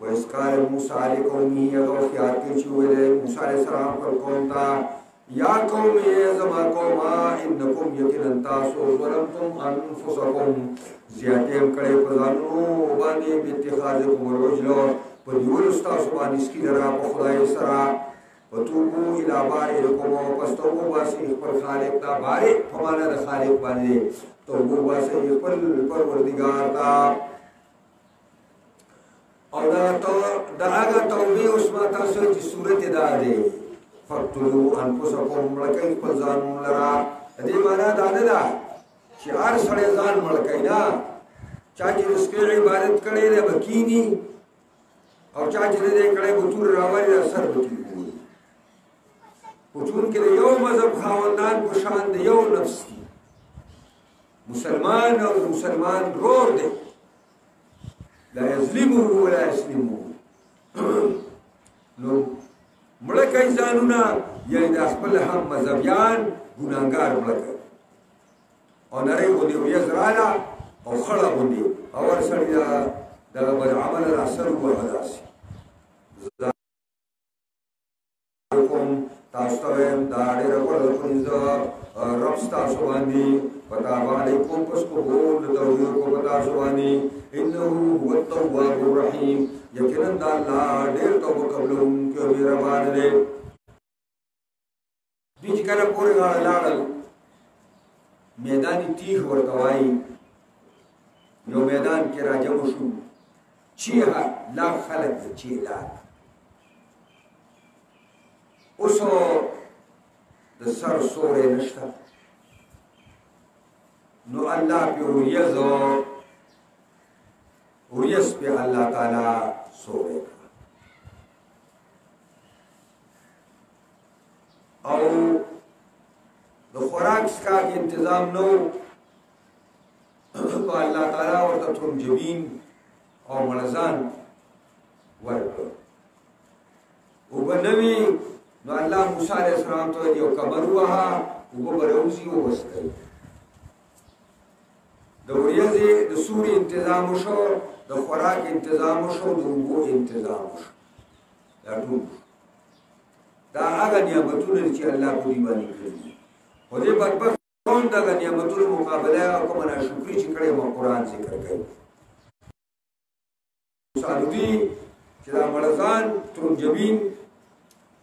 وإذ قال موسى لقومه أغا خيار کے چوئے موسیٰ علیہ السلام پر قوم تا یا قومی زما قوما انکم یقیناً تاسو ظلمتم انفسکم زیادیم کڑے پزانو بانی باتخاذکم العجل پدیول استاسو بانی اسکی درا پا خدای سرا وتوبو الى بارئکم پس توبو باسی پر خالق تا بارئ فمانا دا خالق بانی توبو باسی پر پروردگار تا اور دا آگا توبی اسما تاسو چی صورت دا دے فقتلوا انفسکم ملکی پر زانون لرا دی مانا دانا دا چی آر سڑے زان ملکی نا چاچی رسکی عبادت کڑے دے بکینی اور چاچی دے کڑے بطور راوری دا سر بطور ہوئی بطور کے دے یو مذہب خواندان پشان دے یو نفس کی مسلمان اور مسلمان رور دے لا یظلمه ولا یسلمه نو ملکی زانونا یعنی دا خپل هم مذہبیان گناہگار ملکی او نرے گوندی و یزرانا او خڑا گوندی او ورسڑی دا بد عمل را سر و غداسی تاستویم دا دیر ورد کنیز رب ستاسو باندی فتاب علیکم پس قبول توحید کو بتا سوانی انہو هو التواب الرحیم یقیناً دا اللہ دیر توبہ قبلہم کیوں میرا بان دے بیچ کنا پورے گاڑا لاغل میدانی تیخ ورطوائی یو میدان کی راجم شو 6 لاکھ خلق 6 لاکھ اسو دا سر سورے نشتا نو اللہ پی اوریس پی اللہ تعالی سورے کا او دا خوراک سکا کی انتظام نو تو اللہ تعالی ورطا ترم جبین او ملزان ورکو او بنوی نو اللہ موسیٰ علیہ السلام تو دیو کمر وہا او بروزی و بسکر دا وریزی دا سوری انتظام شو دا خوراک انتظام شو دا اوبو انتظام شو دا طول دا آگا نیامتون چی اللہ کو دیبانی کردی و دی بدبخت کون دا آگا نیامتون مقابلہ کو منا شکری چی کڑے ما قرآن ذکر کئی سالوی چی دا ملزان ترم جبین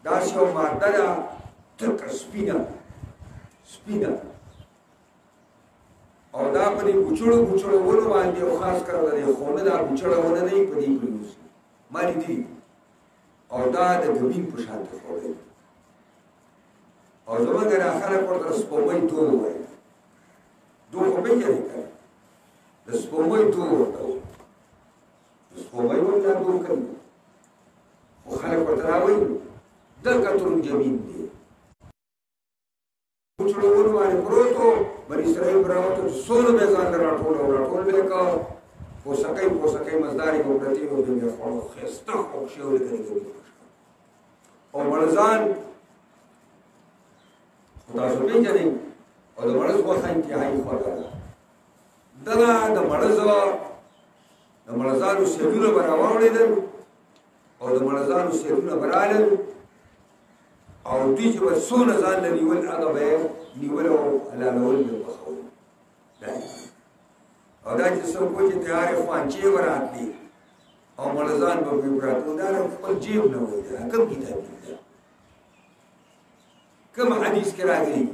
داسی و مادہ دا ترک سپینا اور دا پدی بچڑو ونو باندی و خاص کرده دی خونه دا بچڑو ونه نئی پدی پریوز مالی دی اور دا گبین پشانت خوده اور زمان گر آخر پردر سپومای دو ہوئے دو خوبی جانی کر دا سپومای دو ہوتا ہو سپومای ونو دو کر و خلق پردر آوئی دلکا ترم جمین دی بچڑو ونو باندی پروتو بنی اسرائیل براوتو سولو بیزان در راٹول بیکا پوسکی مزداری کو پرتی ہو بینگی خوڑو خیستا خوکشی ہوئی کنی گوی اور مرزان خدا سو بین جنی اور دا مرز وقتا انتہائی خواتا دلا دا مرزانو سیلون براوڑی دن اور دا مرزانو سیلون برالن اور دوی چی بس سون ازان نیول آگا بے نیولو علالول بے بخور اور دا چی سب کو چی تیار خوان چی برات دی اور مرزان با بے برات دا را فقل جیب نہ ہوئی دا کم کتاب دی دا کم حدیث کرا گئی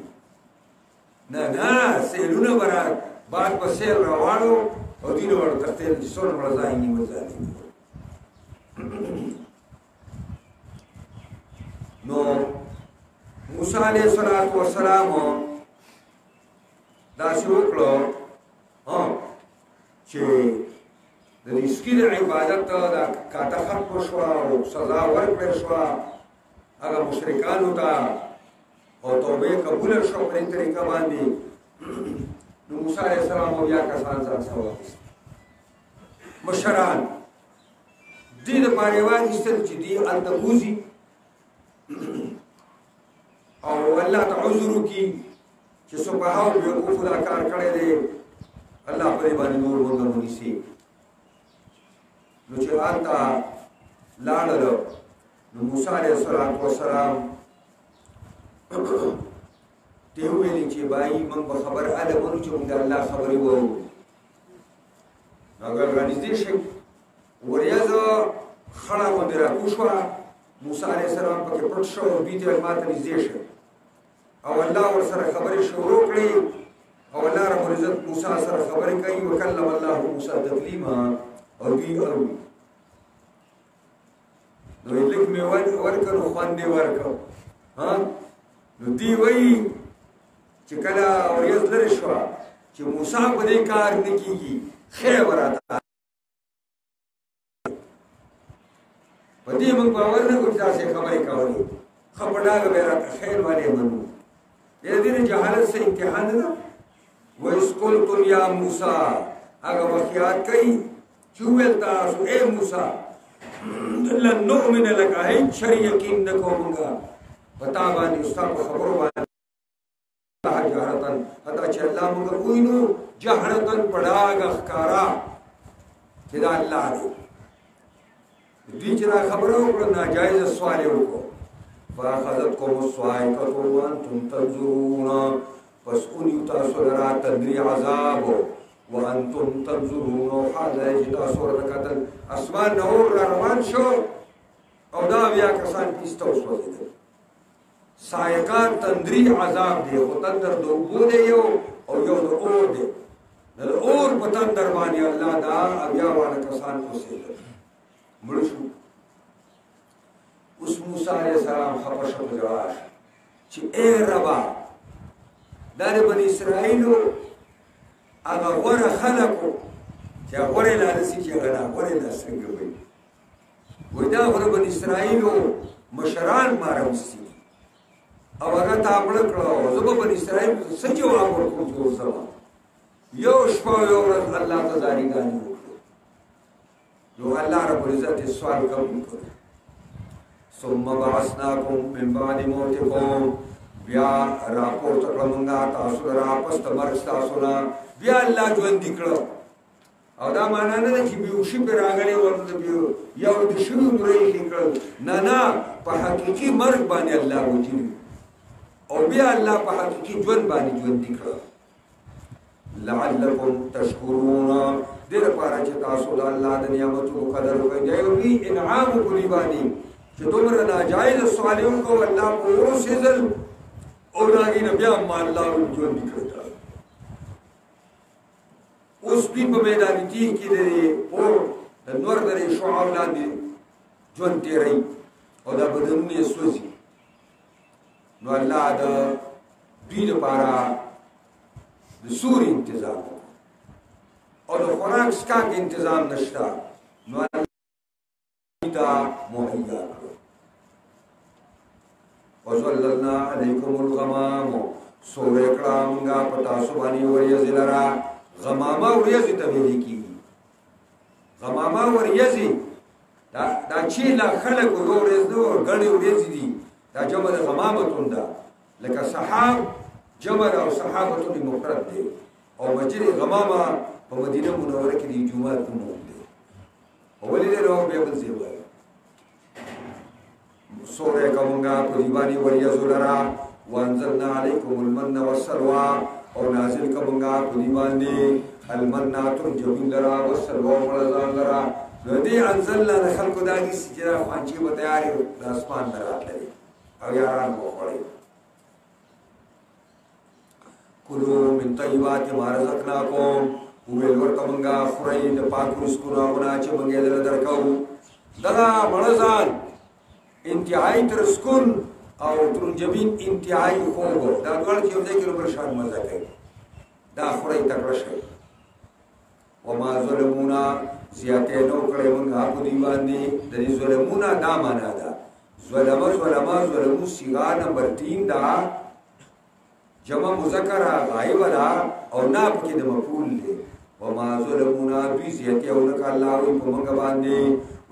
نا سیلون برات بعد پا سیل روانو اور دینو بڑا تختیل چی سون مرزان نیول زانی نو موسیٰ علیہ السلام دا سوکلو چه دا رسکی دا عبادت دا کاتا خط شوا و سزا ورک شوا اگا مشرکانو تا او توبه قبول شو پر این طریقہ باندی نو موسیٰ علیہ السلام و یا کسان سوا مشران دی دا پاریوان استر چی دی التبوزی اور اللہ تا عذرو کی چی سبحاو بیوقوف دا کار کڑے دے اللہ پر بانی نور بندر ہونی سی نو چی آلتا لاړل نو موسی علیه السلام ته ویلې چې بای موږ به خبر اله مونږ چې موږ د الله خبرې وو اگر رانږدې شي وریځه خړه باندې راکوشوه موسی علیه السلام پکې پټ شو او بیت الماته نږدې شو او الله ورسره خبرې شروع کړې او الله رب العزت موسی سره خبرې کوي وکلم الله موسی تکلیما او دوی اوري نو لیک مې ورکړو خوندې ورکړو ها نو دی وایي چې کله وریځ لرې شوه چې موسی په دې کار نه کېږي خیر وراته په دې موږ باور نه کوو چې داسې خبرې کولې ښه په ډاګه به راته خیر والې منو د دې جهالت څه امتحان نه وإذ قلتم یا موسی هغه وخت یاد کوي چې وویل تاسو ای موسی لن نؤمن لك هیڅ شی یقین نه کوو موږ په تا باندې ستا په خبرو باندې جهرتن حتی چې الله موږ ووینو جهرتن په ډاګه ښکارا چې دا الله دی دوی چې دا خبره وکړه ناجایزه سوال یې وکړو فاخذتکم الصاعقة وانتم تنظرون پس اونیو تاسو لرا تندري عذاب وانتم تنظرون او حال دی چې تاسو ورته کتل اسمان نه اور را روان شو او دا بیا کسان پیسته وسوځېدل صاعقه تندري عذاب دی خو تندر د اوبو دی یو او یو د اور دی د اور په تندر باندې الله دا بیا واړه کسان اوسېدل مړ شو اوس موسی علیه السلام خفه شو په جواب چې ای ربا دا د بني اسرائیلو هغه غوره خلکو چې غوره یې لارسي چې هغه غوره یې لا څنګه وایي وایي دا غوره بني اسرائیلو مشران ما راوستي او هغه تا مړه کړه زه به بني اسرائیل څه جواب ورکړم چې اوس زما یو شپه یو ورځ الله ته زاریګانې وکړو نو الله رب العزت سوال قبول کړو ثم بعثناکم من بعد موتکم بیا راپورته کړه مونږه تاسو لره پس د مرګ ستاسو نه بیا الله ژوندي کړه او دا معنا نه ده چې بیهوشي پرې راغلی ورته یو د شوي نورې یې کړل نه نه په حقیقي مرګ باندې الله وجلي او بیا الله په حقیقي ژوند باندې ژوندي کړه لعلکم تشکرون دې لپاره چې تاسو د الله د نعمتونو قدر وکړئ دا یو لوی انعام وکړي باندې چې دومره ناجایز سوال یې وکړو الله په وروسېدل او د هغې نه بیا ما الله ژوندي کړی اوس دوی په میدان تیغ کې د اور د نور د شعاع لاندې ژوند تېروي او دا بدنونه یې سوځي نو الله د دوی لپاره د سوري انتظام او د خوراک څښاک انتظام نشته نو الله دا مهیا کړو وظللنا علیکم الغمام سورې کړه مونږه په تاسو باندې وریځې لره غمامه وریځې ته ویل کېږي غمامه وریځې دا چې لا خلکو یو ورځ نه ګڼې وریځې دي دا جمع د غمامتون ده لکه سحاب جمع او سحابتون مفرد دی او مسجد غمامه په مدینه منوره کې د جومات نوم دی ولې دی نو بیا بل ځای وایي سورې کومګه په دی باندې وریځو لره وانزلنا علیکم المن والسلوى او نازل کومګه په دی باندې المن ترجمین لره والسلوى ولزان لره دې انزلنا خلق داږي چې خوانچی به تیاری د اسمان دراتلې او یاران وخوري کلو من طیبات ما رزقناکم ویل ورته مونږه خورئ د پاکو رزقونو هغونه چې مونږ یې درکو دغه مړزان انتهایی ترسکون او ترنجبین انتهایی خوب دا دواړه چې یو ځای کې بل شان مزه کوي دا خورئ تکړه شئ وما ظلمونا زیاتې نو کړی مونږه په دوی باندې د دې ظلمونا دا معنا ده ظلمو صیغه نمبر 3 دا جمع مذکر غائب دا او نا پکې د مفعول دی وما ظلمونا دوی زیاتې او نه الله وي په مونږ باندې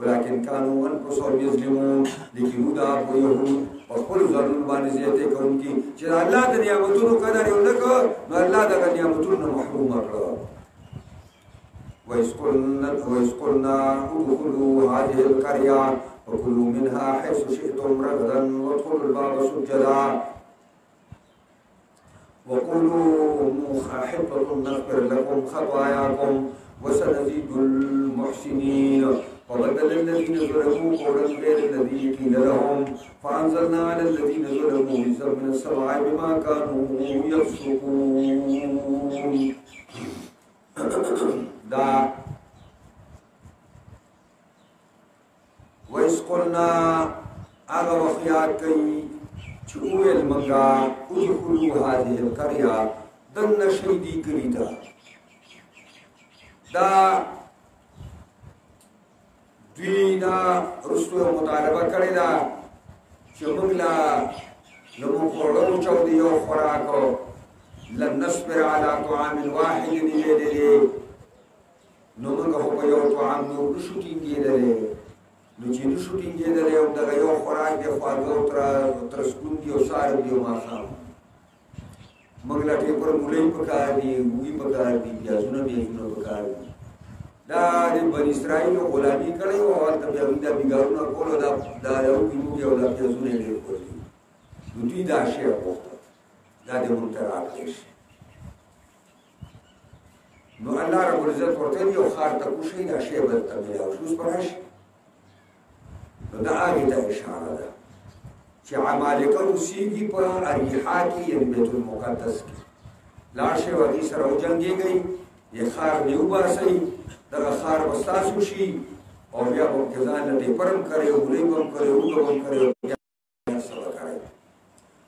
ولكن كانوا انفسهم يظلمون لیکن دا په یهود او خپل ظلم باندې زیاتې کوونکي چې الله د نعمتونو قدر یې نه کړ نو الله د نعمتونو محروم کړ وإذ قلنا ادخلوا هذه القرية فكلوا منها حيث شئتم رغدا وادخلوا الباب سجدا وقولوا حطة نغفر لكم خطاياكم وسنزيد المحسنين فبدل الذين ظلموا قولا غير الذي قيل لهم فأنزلنا على الذين ظلموا رجزا من السماء بما كانوا يفسقون. دا وإذ قلنا أغا وخيات كي چوئل منگا ادخلوا هذه القرية دن شهيدي كريدا دا دوینا رستو مطالبه کړی دا چې موږ لا لمون خوړو چودي یو خوراکو لن نصبر على طعام واحد نیدلې نو موږ خو په یو طعام نو نشو ټینګېدلې نو چې نشو ټینګېدلې او دغه یو خوراک دی خواږه تر سکون دی او سار دی او ماښام موږ لا ټیپر مولې پکار دي وی پکار دي پیازونه پکار دي دا د بنی اسرائیل غلامی کړي او هلته بیا دا بیګارونه کولو دا یو کینو یو دا پیازونه ډېر کړي نو دوی دا شی وغوښته دا د منترات شي نو الله رب العزت ورته یو خار ته کوشي دا شی به ته بیا اوس پرش نو دا هغه ته اشاره ده چې عمالقه روسیږي په اریحا کې یعنې بیت المقدس کې لاړ شي هغې سره وجنګېږئ یې خار نیو باسئ دغه خار بستاسو شي او بیا به ځان له ټیپرم کړی او ګولۍ به هم کړی اوږه به هم کړی او بیا څه به کړی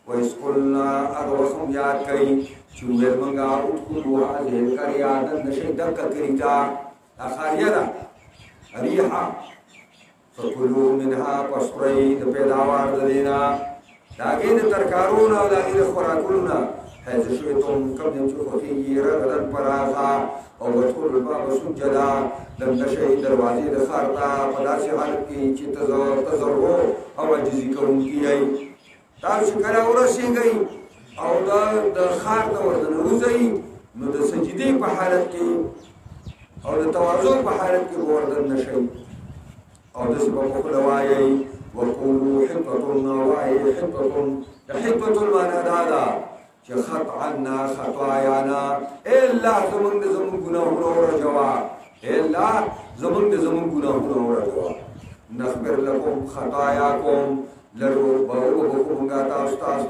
وإذ قلنا هغه وخت هم یاد کوئ چې وویل موږ ادخلوا هذه القرية دننه شئ دکه کلي ته دا خاریه ده ریحه فکلوا منها پس خورئ د پیداوار د دې نه د هغې د ترکارونو او د هغې د خوراکونو نه حيث شئتم كم يمشوا فيه رغدا فراغا او وادخلوا الباب سجدا دننه شئ دروازې د ښار ته په داسې حالت کې چې تضرع او عاجزي کوونکي یئ تاسو چې کله ورسېږئ او د ښار ته وردننوځئ نو د سجدې په حالت کې او د تواضع په حالت کې به وردننه شئ او داسې به په خوله وایئ وقولوا حطة وایئ حطة د حطة المعنی دا ده چې خط عنا خطایانا الا زمونږ د زمونږ ګناهونه ورجوه الا زمونږ د زمونږ ګناهونه ورجوه نغفر لكم خطاياكم لرو بخو مونږه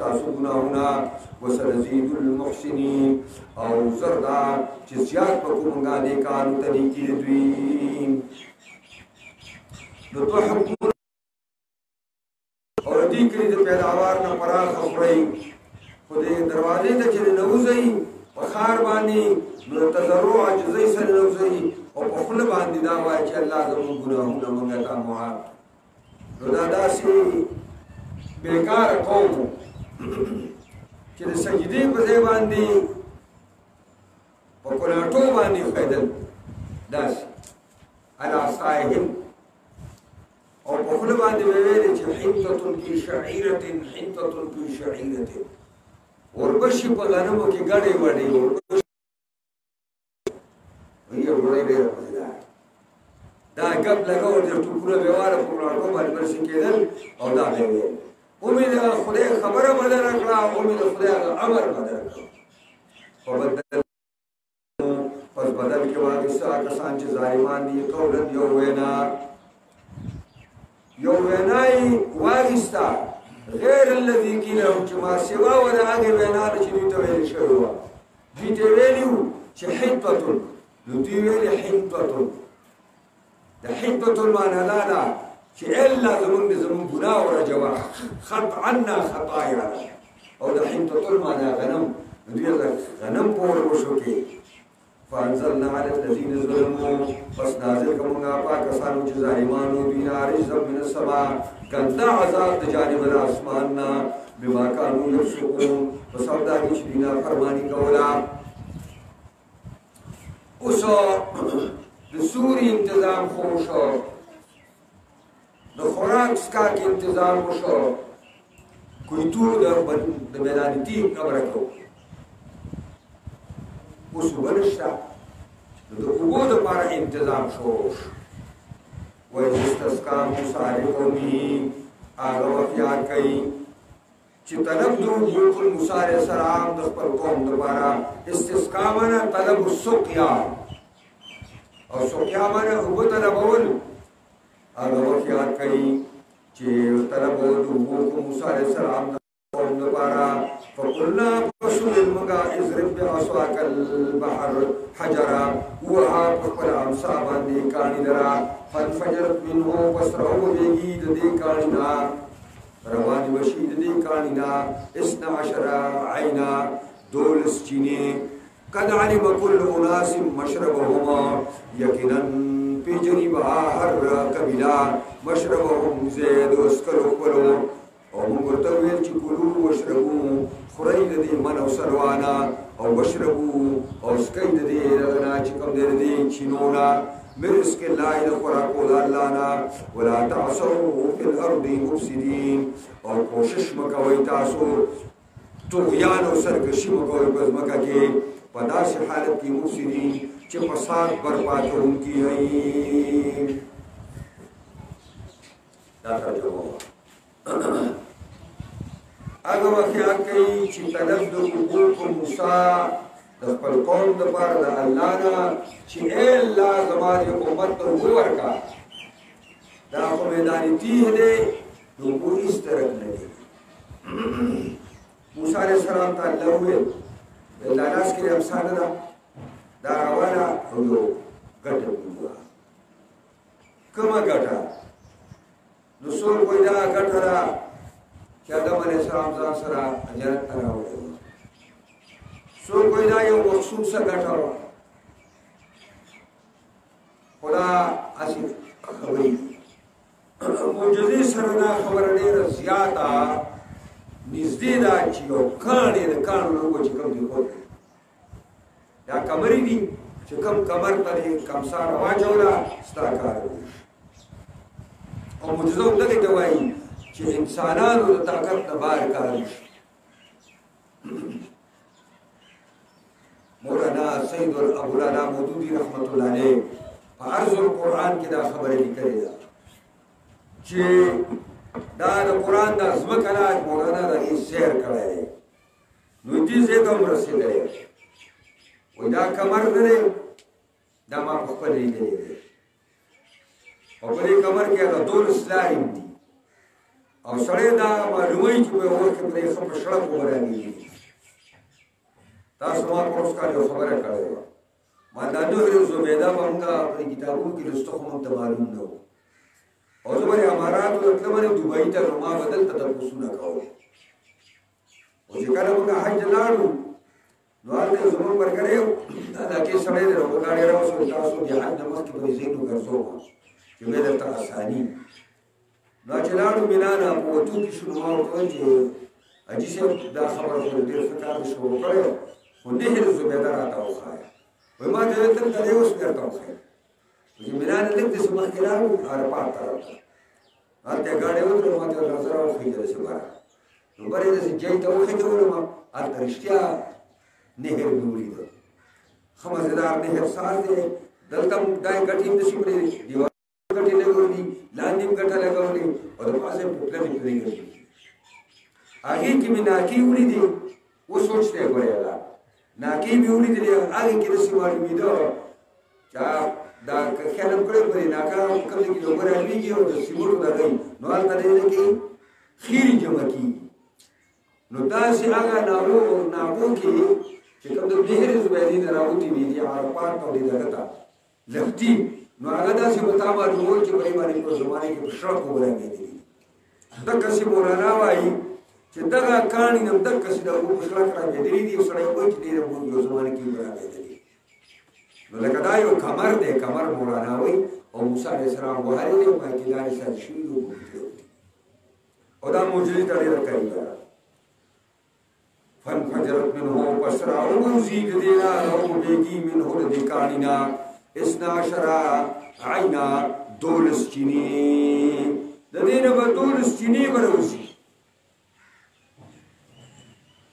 تاسو ګناهونه وسنزيد المحسنين او زردا چې زیات به کوو مونږه نیکانو ته نیکي دوی نو تحبون او دې کړي د پیداوار نه پراخه خورئ خو دې دروازې ته چې ننوځئ په ښار باندې نو تضرع عاجزۍ سره ننوځئ او په خوله باندې دا وایي چې الله زموږ ګناهونه مونږه ته معاف نو دا داسې بېکاره قوم چې د سجدې په ځای باندې په کلاټو باندې ښویدل داسې العصایهم او په خوله باندې به ویلې چې حنطة فی شعیرة حنطة فی شعیرة وربشي په غنمو کې ګډې وډې ډوډۍ ډېره مزېداره دا ګپ لګول د ټوکونه به واړه په کلاټو باندې برسې کېدل او دا به ویل امید خدای خبره بدله کړه امید خدای امر بدله کړه پس بدل کې واغسته کسان چې ظالمان دي قولا یو وینا یو وینای واغسته غیر الذي قيل لهم چې ما سوا ولا هغه وینا چې دوی ته ویل شوی وه دوی ته ویلي وو چې حنطة نو دوی ویلې حنطة د حنطة المعنی دا ده چې الا زمونږ ګناه ورجوه خط عنا خطایا او د حنطة المعنی غنم دوی غنم پور وشو کې فانزلنا على الذين ظلموا پس نازل کومه پاکستانو چې ظالمانو دوی نه رجزا من السماء کنده عذاب د جانب الاسمان نه بما كانوا يفسقون پس او دا چې دوی نه فرمانی کوله اوس د سوري انتظام خو شو د خوراک څښاک انتظام وشو کویتو د میدان تیب خبره کوو اوس اوبه نشته نو د اوبو دپاره انتظام شروع شو وإذ استسقى موسى لقومه هغه وخت یاد کوي چې طلب د اوبو موسی علیه السلام د خپل قوم دپاره استسقا معنی طلب السقیا او سقیا معنی اوبه طلبول هغه وخت یاد کوي چې طلب د اوبو موسی علیه السلام د قوم دپاره فقلنا فصل المگا اضرب بعصاك البحر حجرا وها خپل امسا باندې کاڼي لرا فانفجرت منه وسرعو بيگي د دې کاڼي نه روان وشي د دې کاڼي نه 12 عینا 12 چینه قد علم كل اناس مشربهما یقینا پیجنی به هر قبیله مشربهم زید وسکلو خپلو او موږ ورته ویل چې کلو وشربو خورئ د دې من او سروانه او وشربو او سکئ د دې دغه نه چې کوم دی د دې چینو نه من رزق الله د خوراکو د الله نه ولا تعثوا فی الارض مفسدین او کوشش مه کوئ تاسو طغیان او سرکشي مه کوئ په ځمکه کې په داسې حالت کې مفسدین چې فساد برپا کوونکي وي دا ترجمه هغه وخت یاد کوي چې طلب د اوبو موسی د خپل قوم دپاره د الله نه چې ای الله زما د امت ته اوبه ورکړه دا خو میدان تیه دی د اوبو هېڅ طرف نه دی موسی علیه السلام ته الله وویل دا لاس کې امسا نه ده دا راواله او یو ګټه وګوره کومه ګټه نو څوک وایي دا ګټه ده چې آدم علیه السلام ځان سره جنت ته راوړی و څوک وایي دا یو مخصوصه ګټه وه خو دا هسې خبرې معجزې سره دا خبره ډېره زیاته نږدې ده چې یو کاڼ یې د کاڼو نه وګوره چې کوم دی خود دی دا کمرې دي چې کوم کمر ته دې کمساره واچوله ستا کار وي او معجزه هم دغې ته وایي چې انسانانو د طاقت نه بار کار وشي مولانا سید ابوالعلا مودودي رحمت الله علیه په عرض القرآن کې دا خبره لیکلې ده چې دا د قرآن دا ځمکه نه مولانا د هغې سیر کړی دی نو دې ځای ته هم رسېدلی وایي دا کمر نه دی دا ما په خپل لیدلی دی او په دې کمر کې هغه 12 لارې دي او سړی دا معلوموي چې په یو وخت کې په دې ښه په شړپ وبرانېږي تاسو ما پروس کال یو خبره کړې وه ما دا نهر زبیده به موږ په دې کتابونو کې لوسته خو موږ ته معلوم نه و او زه به د اماراتو د تله باندې دوبۍ ته نو ما به دلته تپوسونه کول او چې کله موږ حج ته لاړو نو هلته یو زموږ ملګری و دا کې سړی دی نو په ګاډۍ راوسو تاسو د حج نه مخکې به یې ځینو ګرځوم چې بیا درته اساني نو چې لاړو مینا نه په وتو کې شو نو ما ورته وویل چې حاجي صاحب دا خبره خو ډېر ښه کار مې شروع کړی خو نهر زبیده راته وښایه وایي ما ته ویل دلته دی اوس مې درته وښیم چې مینا نه لږ داسې مخکې لاړو عرفات طرف ته هلته یې ګاډۍ ودرېده ما ته یې نظر راوښیږه داسې بره نو بر یې داسې جای ته وخېژولم هلته رښتیا نهر مې ولیده ښه مزېدار نهر ساز دی دلته هم دا یې ګټې هم داسې پرې دیوال ګټې لګولي لاندې هم ګټه لګولې او د پاسه یې پوپلنې پرې ګټې هغې کې مې ناکې ولیدې اوس سوچ دی ګورې هغه ناکې مې ولیدلې هغې کې داسې معلومېده چې دا خیال هم کړی په دې ناکه کوم ځای کې د اوبه رالوېږي او د سیمټو دغه نو هلته دې ځای کې خیرې جمع کېږي نو داسې هغه ناغو کې چې کوم د نهر زبیدې نه راوتې وي دې عرفات او دې دغه ته لښتي نو هغه داسې به تا معلومول چې په دې باندې په زمانې کې په شړپ ورغېدلي دقسې مولانا وایي چې دغه کاڼي نه هم دقسې د اوبو په شړک راغېدلي دي سړی وایي چې ډېره یو زمانه کې به راغېدلي نو لکه دا یو کمر دی کمر مولانا وایي او موسی علیه السلام وهلی دی او پای کې لارې سر شوي دي او دا معجزې ته ډېره قریبه ده فانفجرت منه پس راووځي د دې نه راوبېږي منه د دې کاڼي نه 12 عینا 12 چینې د دې نه به 12 چینې به راوځي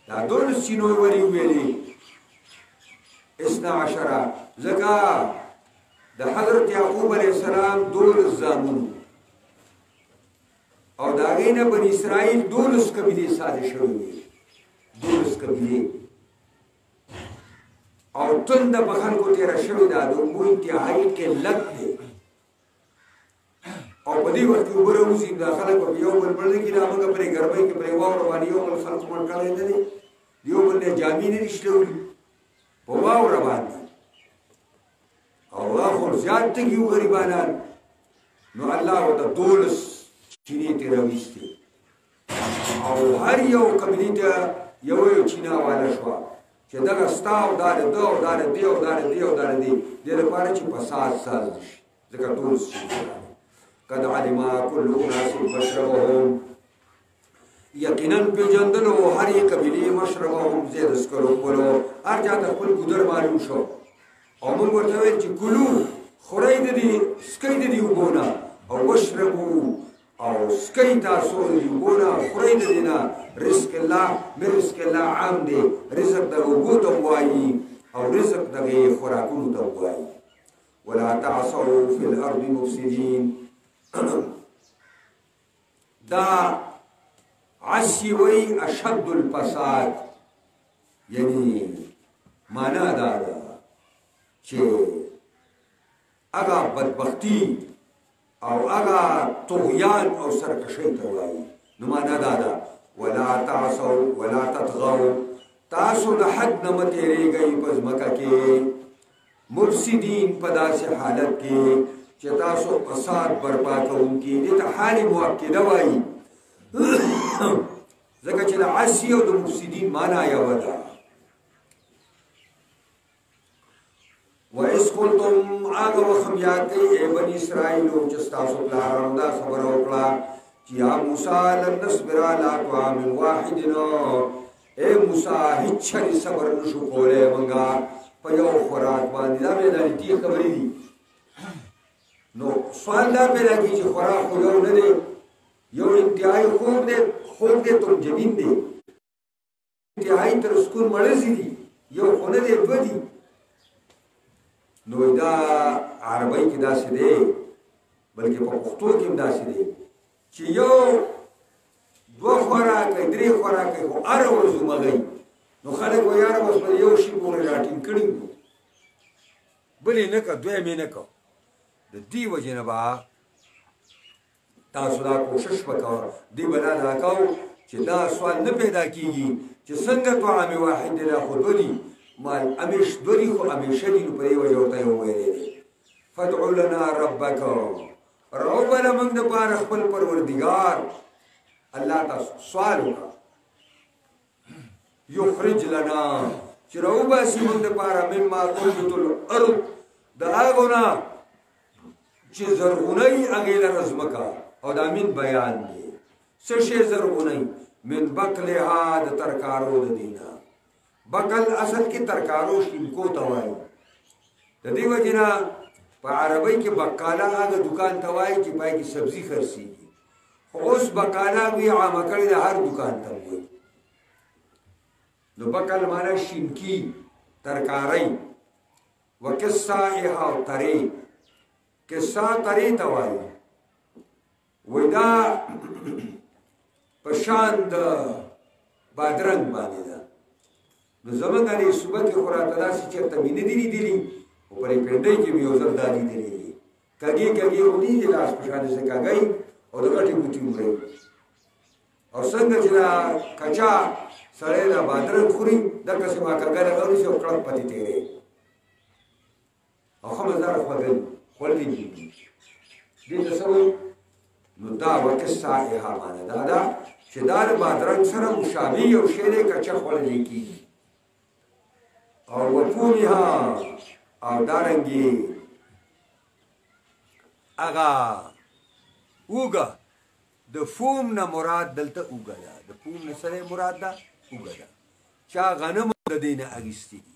دا 12 چینو یې ولې وویلې 12 ځکه د حضرت یعقوب علیه السلام 12 زامن او د هغې نه بني اسرائیل 12 قبیلې ساتې شوې وې 12 قبیلې او تنده په خلکو تېره شوې ده د اوبو انتهایي قلت دی او په دې وخت کې اوبه راوځي دا خلک په یو بل مړ کېږي دا موږ پرې ګرمۍ کې پرې واوره باندې یو بل خلک مړ کړی نه دی د یو بل نه جامې نه دي شلولي په واوره باندې او هغه خو زیات تږي وو غریبانان نو الله ورته 12 چینې ترې راویستې او هر یو قبیلې ته یو چینه واله شوه چې دغه ستا او دا د ده او دا د دې او دا د دې او دا د دې دې لپاره چې فساد ساز شي ځکه ټول قد علم كل اناس مشربهم یقینا پیژندلو هر یې قبیلې مشربهم زه د څښلو کولو هر چا ته خپل ګودر معلوم شو او موږ ورته ویل چې کلو خورئ د دې څکئ د دې اوبو نه او وشربو او څکئ تاسو د دې اوبو نه خورئ د دې نه رزق الله من رزق الله عام دی رزق د اوبو ته وایي او رزق دغې خوراکونو ته وایي ولا تعصوا في الارض مفسدين دا عصي وی اشد الفساد یعنی معنا دا ده چې هغه بدبختی او هغه طغیان او سرکشۍ ته وایي نو معنا دا ده ولا تعصوا ولا تطغوا تاسو د حد نه مه تېرېږئ په ځمکه کې مفسدین په داسې حالت کې چې تاسو فساد برپا کوونکي دې ته حال مؤکده وایي ځکه چې د عصي او د مفسدین معنا یوه ده وإذ قلتم هغه وخت هم یاد کړئ ای بني اسرائیلو چې ستاسو پلارانو دا خبره وکړه چې یا موسی لن نصبر علی طعام واحد ای موسی هیڅ چرې صبر نشو کولی موږ په یو خوراک باندې دا میداني خبرې دي نو سوال دا پیدا کېږي چې خوراک خو یو نه دی یو انتهایي خوب دی تم جبین دی انتهایي تر سکون مړزي دي یو خو نه دی دوه دي نو دا عربی کې داسې دی بلکې په پښتو کې هم داسې دی چې یو دوه خوراکۍ درې خوراکۍ خو هره ورځ ومغئ نو خلک وایي یاره بس په یو شي پورې راټینګ کړي وو بل یې نه کړه دویم یې نه کړه د دې وجې نه به تاسو دا کوشش وکړه دې به دا کوو چې دا سوال نه پیدا کېږي چې څنګه طعام واحد دی خو دوه دي مال امیش دوری خو امیشه دی نو په دې وجه ورته یې وویلی دی فادعو لنا ربک راوبله موږ دپاره خپل پروردګار الله ته سوال وکړه یخرج لنا چې راوباسي موږ دپاره مما تنبت الارض د هغو نه چې زرغونی هغې لره ځمکه او دا من بیان دی څه شی زرغونی من بقلها د ترکارو د دې نه بقل اصل کې ترکارو شینکو ته وایي د دې وجې نه په عربۍ کې بقاله هغه دکان ته وایي چې پای کې سبزي خرڅېږي خو اوس بقاله وی عامه کړې ده هر دکان ته وایي نو بقل معنا شینکي ترکاری وقصائها او ترې قصه ترې ته وایي وایي دا په شان د بادرنګ باندې ده نو زمونږ هغې صوبه کې خو راته داسې چېرته مې نه دي لیدلي خو په دې پنډۍ کې مې یو ځل دا لیدلي دي کږې کږې ودي د لاس په شان داسې کږی او د غټې ګوتې وړی او څنګه چې دا کچا سړی دا بادرنګ خوري دقسې ما کږه راونیسي او کړک پتې تېری او ښه مزدار خوړلی دي دې ته څه وایي نو دا وقصائها معنی دا ده چې دا د بادرنګ سره مشابه یو شی دی کچه خوړلی کېږي او وفومها او دارنګې هغه اوږه د فوم نه مراد دلته اوږه ده د فوم نه سره مراد ده اوږه ده چا غنمو د دې نه اخیستي دي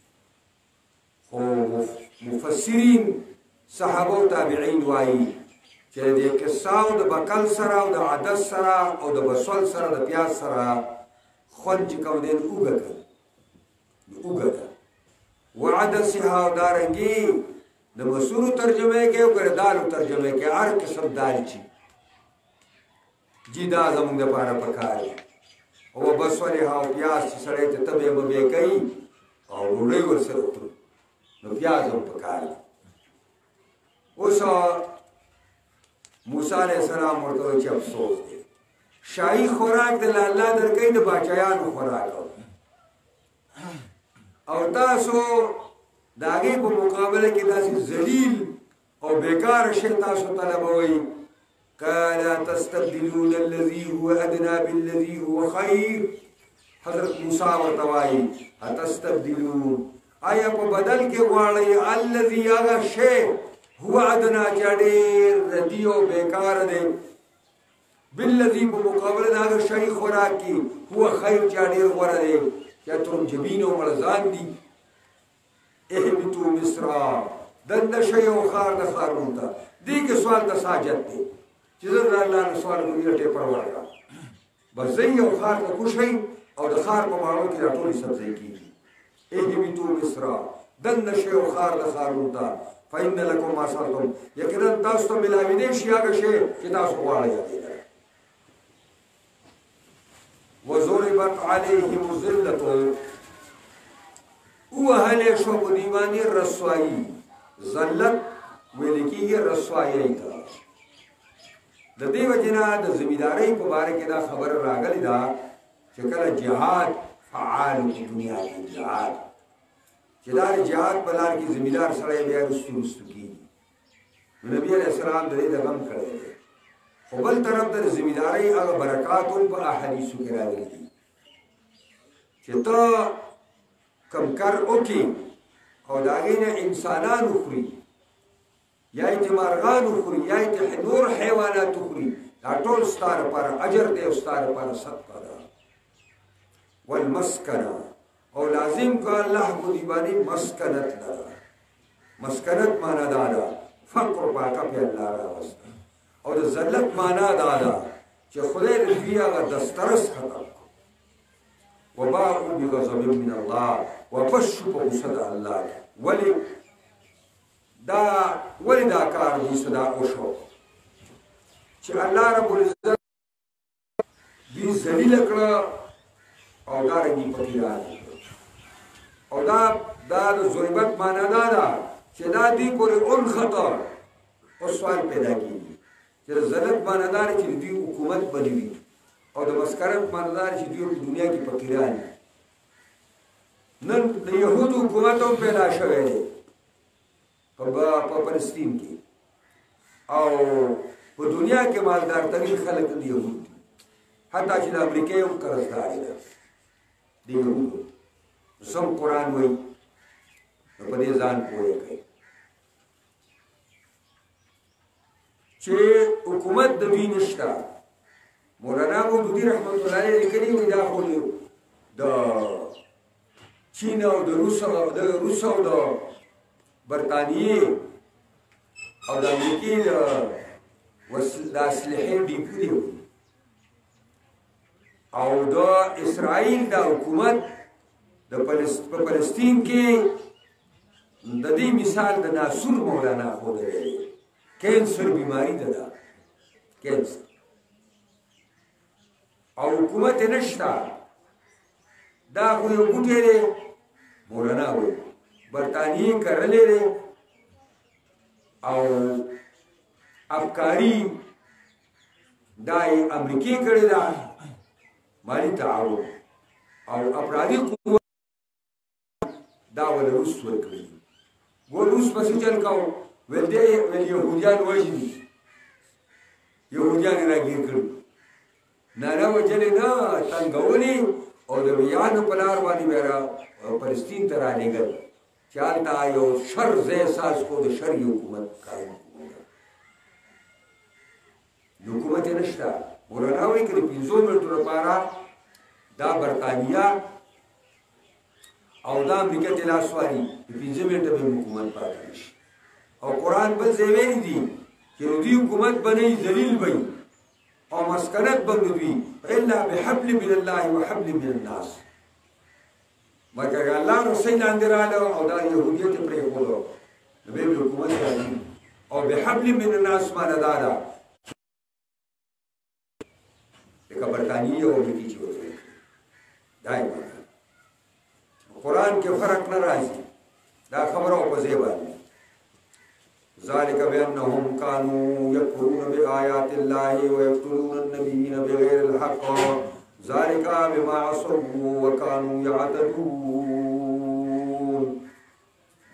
خو مفسرین صحابه او تابعین وایي چې د قصه او د بقل سره او د عدس سره او د بسول سره د پیاز سره خوند چې کوم دی اوږه کوي اوږه ده وعدسها او دارنګې د مسورو ترجمه کې او که دالو ترجمه کې هر قسم دال چې جی دا زمونږ دپاره پکار دی او بسولې او پیاز چې سړی ته تبې مبې کوي او ډوډۍ ورسره خوري نو پیاز هم پکار دی. اوس موسی علیه السلام ورته وایي چې افسوس دی شاهي خوراک د الله درکوي د باچایانو خوراک او تاسو د هغې په مقابله کې داسې ذلیل او بیکاره شی تاسو طلبوئ. قال تستبدلون الذي هو ادنى بالذي هو خير. حضرت موسی ورته وایي اتستبدلون آیا په بدل کې غواړئ الذي هغه شی هو ادنى چې ډېر ردي او بیکاره دی بالذي په مقابله د هغه شی خوراک کې هو خیر چې ډېر غوره دی یا ترجمین او مړزان دي. اهبطوا مصر دنده شی او خار د خارون ته دې کې سوال د ساجت دی چې زه د الله نه سوال کوم یې ټیپر ورکړه بس زه یو خار ته کوشئ او د خار په ماڼو کې دا ټولې سبزۍ کېږي. اهبطوا مصر دنده شی او خار د خارون ته فإن لكم ما سألتم یقینا تاسو ته ملاویدی شي هغه شی چې تاسو غواړئ. وضربت عليهم الذلة وهلې شو په دې باندې رسوایي ذلت ویل کېږي رسوایي ته. د دې وجې نه د زمیندارۍ په باره کې دا خبره راغلې ده چې کله جهاد فعال په دنیا کې جهاد چې دا جهاد په لار کې زمیندار سړی بیا رستو رستو کېږي. نبي علیه السلام د دې د غم کړی دی خو بل طرف ته د زمیندارۍ هغه برکات هم په احادیثو کې راغلي دي چې ته کم کار وکړي او د هغې نه انسانان وخوري یا یې مارغان وخوري یا یې نور حیوانات وخوري دا ټول ستا لپاره اجر دی او ستا لپاره صدقه ده. والمسکنه او لازم که الله په دې باندې مسکنت لره. مسکنت معنا دا ده فقر پاکه پې الله راوسته او د ذلت معنا دا ده چې خدای د دوی هغه دسترس ختم وباءوا بغضب من الله وفشوا په غصه د الله. ولې دا کار دوی دا وشو چې الله رب العزت دوی ذلیله کړه او دارنګې پکې راغلي او دا د ضربت معنا دا ده چې دا دوی پورې انخطه او سوال پیدا کېږي چې د ذلت معنا دا چې دوی حکومت بنوي او د مسکرت معنا دا چې دوی په دنیا کې فقیران دي. نن د یهودو حکومت هم پیدا شوی دی په فلسطین کې او په دنیا کې مالدار ترین خلک د یهود دي حتی چې د امریکې هم قرضدار دی د یهودو. سم قرآن وایي نو په دې ځان پوهه کوي چې حکومت د دوی نشته. مولانا مودودي رحمت الله علیه لیکلي وي دا خو د چین او د روس او د برطانیې او د امریکې د اسلحې ډیپو دی او د اسرائیل د حکومت په فلسطین کې د دې مثال د ناصر مولانا ښودلی دی. کینسر بیماری ده کینسر او حکومت یې نشته دا خو یو بوټی دی مولانا وایي برطانیې کرلی دی او افکاري دا یې امریکې کړې ده مالي تعاون او افرادي قوت دا ول روس ورکړي. ګور روس پسې چل کوو ویل یهودیان وژني یهودیان یې راګیر کړي نه وجلې نه تنګولي او د ویانو په لار باندې بیا فلسطین ته رالېږل چې هلته یو شر ځای احساس کړو د شر حکومت قایم کړو حکومت یې نشته. مولانا وایي که د 5 منټو لپاره دا برطانیه او دا امریکا ته لاس واري د 5 منټه به حکومت پاتې شي او قرآن بل ځای ویلي دي چې نو دوی حکومت به نه وي ذلیل به وي او مسکنت به نه وي الا بحبل من الله وحبل من الناس. مګر الله روسۍ لاندې راغله او دا یهودیت یې پرېښودو نو بیا به حکومت راځي او بحبل من الناس معنی دا ده لکه برطانیې او امریکې چې ورته دا یې معنی قرآن کې فرق نه راځي دا خبره او په ځای باندې ذلك بأنهم كانوا يكفرون بآيات الله ويقتلون النبيين بغير الحق ذلك بما عصوا وكانوا يعتدون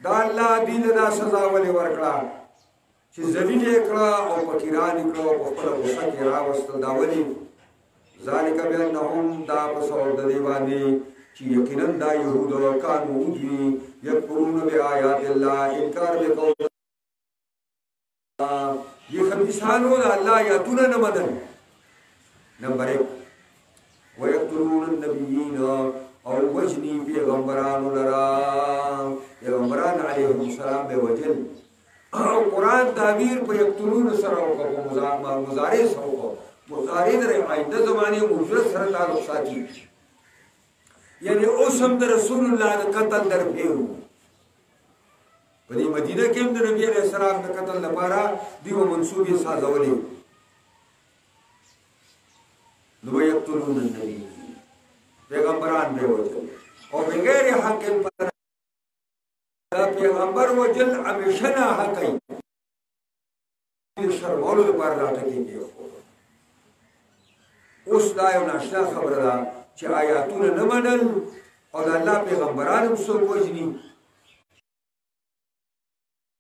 دا الله دې دا سزا ولې ورکړه چې ذلیل یې کړه او فقیران یې کړه او په خپله غوسه کې راوستل دا ولې ذلك بأنهم دا په سبب د دې باندې چې یقینا دا یهود کانو دوی یکفرون بآیات الله انکار به کوي یہ خبیثانو دا اللہ آیاتونه نه منل نمبر 1 ويقتلون النبیین او وجنی پیغمبرانو لرا پیغمبران علیهم السلام به وجل او قرآن تعبیر په یقتلون سره وکړو مضارع سره وکړو مضارع در آینده زمانه موجود سره تعلق ساتي یعنی اوس هم د رسول الله د قتل در پیو په دې مدینه کې هم د نبی علیه السلام د قتل لپاره دیو منسوبې سازولې نو یقتلون النبی پیغمبران به وجل او بغیر حق پیغمبر وجل همیشه نه حق ای شرمولو لپاره راټکېږي اوس دا یو ناشنا خبره ده چې آیاتونه نه منل او د الله پیغمبران هم څوک وژني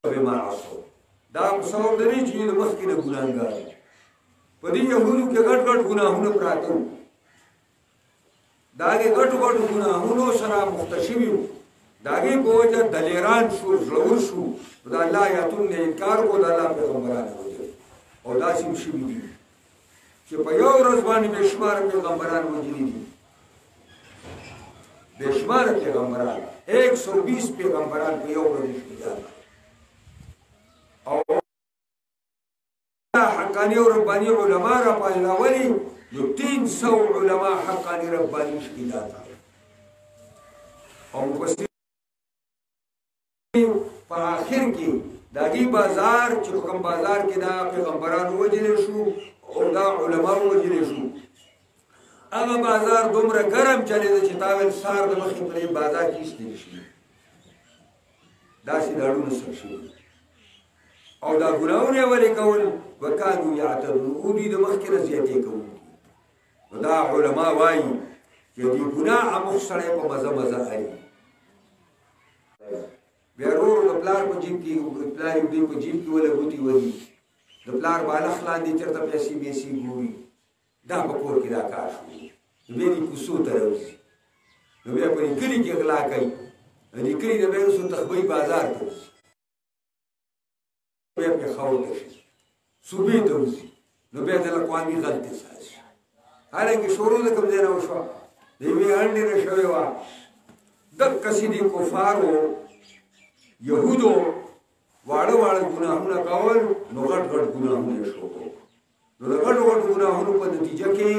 بما عصوا دا سبب دی چې د مخکې نه ګناهګار په دې یهودو کې ګډ ګډ ګناهونه پراته وو د هغې ګډو ګډو ګناهونو سره مختشم وو د هغې په وجه دلیران شو زړور شو د الله آیاتونو نه انکار کو د الله پیغمبران وجل او داسې هم شوي دي چې په یو ورځ باندې بې شماره پیغمبران وجلي دي بې شماره پیغمبران 120 پیغمبران په یو ورځ شهیدان او حقانی و ربانی علماء را پایلاولی یو 300 علماء حقانی ربانی شهیدان او مفسرین په آخر کې داغي بازار چې کوم بازار کې دا پیغمبرانو وجلې شو او دا علماء وجلې شو هغه بازار دومره ګرم چلېده چې تاول سار د مخې پرې بازار کې ایستلی شي داسې داړونه سر شوي او دا ګناهونه یې ولې کول وکانو یعتدون او دوی د مخکې نه زیاتې کوونکي نو دا علما وایي چې دې ګناه عموق سړی په مزه مزه اړي بیا ورور د پلار په جیب کې پلار یې دوی په جیب کې وله ګوتې وهي د پلار بالښت لاندې چېرته پیسې بیسې ګوري دا په کور کې دا کار شو نو بیا دې کوڅو ته راوځي نو بیا په دې کلي کې غلا کوي دې کلي نه بیا اوس تخبۍ بازار ته وځي بیا پېښور ته شي صوبې ته وځي نو بیا د اقوامي غلطې سازي حالانکې شروع د کوم ځای نه وشوه د یوې هنډې نه شوې وه دقسې دې کفارو یهودو واړه واړه ګناهونه کول نو غټ غټ ګناهونه یې شروع نو د غټو غټو ګناهونو په نتیجه کې